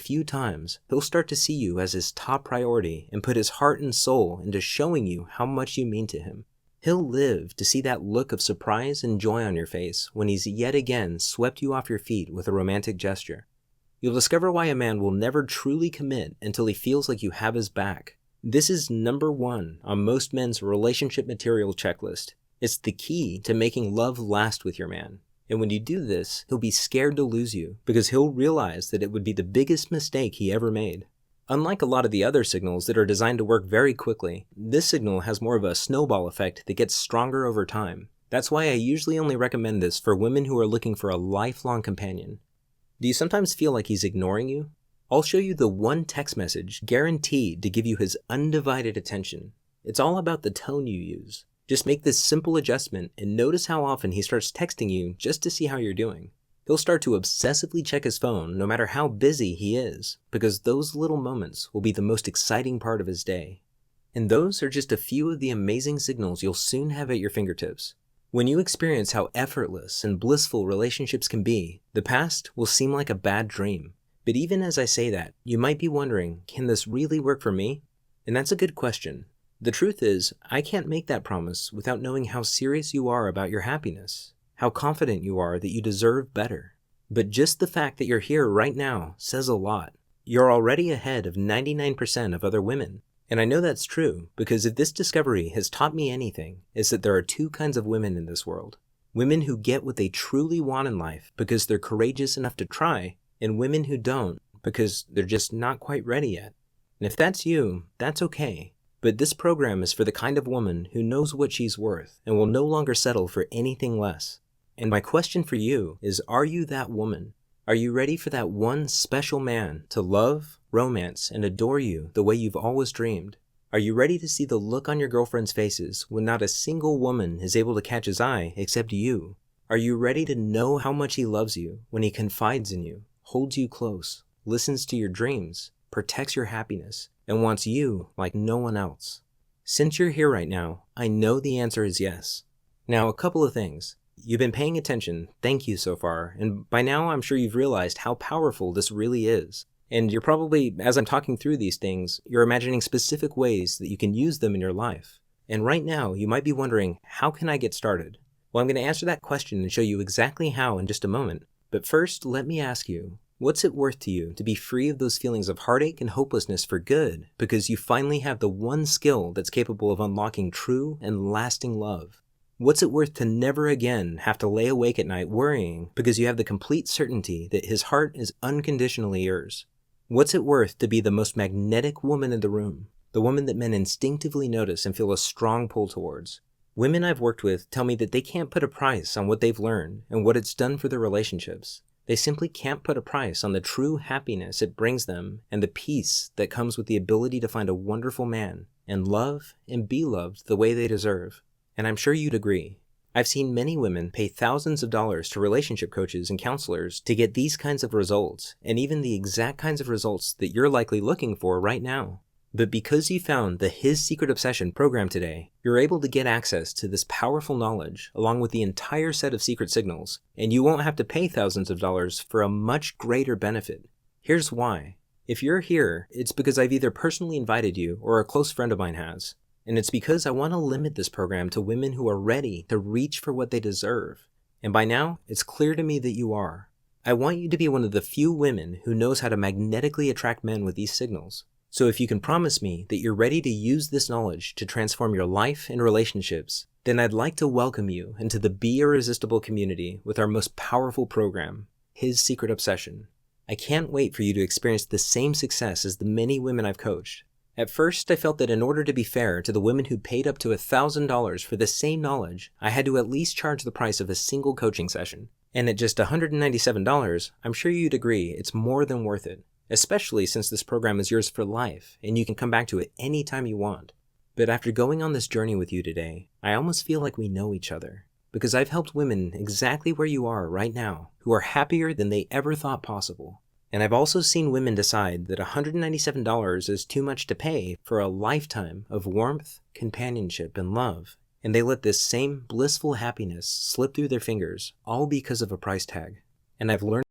few times, he'll start to see you as his top priority and put his heart and soul into showing you how much you mean to him. He'll live to see that look of surprise and joy on your face when he's yet again swept you off your feet with a romantic gesture. You'll discover why a man will never truly commit until he feels like you have his back. This is number 1 on most men's relationship material checklist. It's the key to making love last with your man. And when you do this, he'll be scared to lose you because he'll realize that it would be the biggest mistake he ever made. Unlike a lot of the other signals that are designed to work very quickly, this signal has more of a snowball effect that gets stronger over time. That's why I usually only recommend this for women who are looking for a lifelong companion. Do you sometimes feel like he's ignoring you? I'll show you the one text message guaranteed to give you his undivided attention. It's all about the tone you use. Just make this simple adjustment and notice how often he starts texting you just to see how you're doing. He'll start to obsessively check his phone no matter how busy he is, because those little moments will be the most exciting part of his day. And those are just a few of the amazing signals you'll soon have at your fingertips. When you experience how effortless and blissful relationships can be, the past will seem like a bad dream. But even as I say that, you might be wondering, can this really work for me? And that's a good question. The truth is, I can't make that promise without knowing how serious you are about your happiness, how confident you are that you deserve better. But just the fact that you're here right now says a lot. You're already ahead of 99% of other women. And I know that's true because if this discovery has taught me anything, it's that there are 2 kinds of women in this world. Women who get what they truly want in life because they're courageous enough to try, and women who don't because they're just not quite ready yet. And if that's you, that's okay. But this program is for the kind of woman who knows what she's worth and will no longer settle for anything less. And my question for you is, are you that woman? Are you ready for that one special man to love, romance, and adore you the way you've always dreamed? Are you ready to see the look on your girlfriend's faces when not a single woman is able to catch his eye except you? Are you ready to know how much he loves you when he confides in you, holds you close, listens to your dreams, protects your happiness, and wants you like no one else? Since you're here right now, I know the answer is yes. Now, a couple of things. You've been paying attention, thank you so far, and by now I'm sure you've realized how powerful this really is. And you're probably, as I'm talking through these things, you're imagining specific ways that you can use them in your life. And right now, you might be wondering, how can I get started? Well, I'm going to answer that question and show you exactly how in just a moment. But first, let me ask you, what's it worth to you to be free of those feelings of heartache and hopelessness for good because you finally have the one skill that's capable of unlocking true and lasting love? What's it worth to never again have to lay awake at night worrying because you have the complete certainty that his heart is unconditionally yours? What's it worth to be the most magnetic woman in the room, the woman that men instinctively notice and feel a strong pull towards? Women I've worked with tell me that they can't put a price on what they've learned and what it's done for their relationships. They simply can't put a price on the true happiness it brings them and the peace that comes with the ability to find a wonderful man and love and be loved the way they deserve. And I'm sure you'd agree. I've seen many women pay thousands of dollars to relationship coaches and counselors to get these kinds of results, and even the exact kinds of results that you're likely looking for right now. But because you found the His Secret Obsession program today, you're able to get access to this powerful knowledge along with the entire set of secret signals, and you won't have to pay thousands of dollars for a much greater benefit. Here's why. If you're here, it's because I've either personally invited you or a close friend of mine has. And it's because I want to limit this program to women who are ready to reach for what they deserve. And by now, it's clear to me that you are. I want you to be one of the few women who knows how to magnetically attract men with these signals. So if you can promise me that you're ready to use this knowledge to transform your life and relationships, then I'd like to welcome you into the Be Irresistible community with our most powerful program, His Secret Obsession. I can't wait for you to experience the same success as the many women I've coached. At first, I felt that in order to be fair to the women who paid up to $1,000 for the same knowledge, I had to at least charge the price of a single coaching session. And at just $197, I'm sure you'd agree it's more than worth it, especially since this program is yours for life and you can come back to it anytime you want. But after going on this journey with you today, I almost feel like we know each other, because I've helped women exactly where you are right now who are happier than they ever thought possible. And I've also seen women decide that $197 is too much to pay for a lifetime of warmth, companionship, and love. And they let this same blissful happiness slip through their fingers, all because of a price tag. And I've learned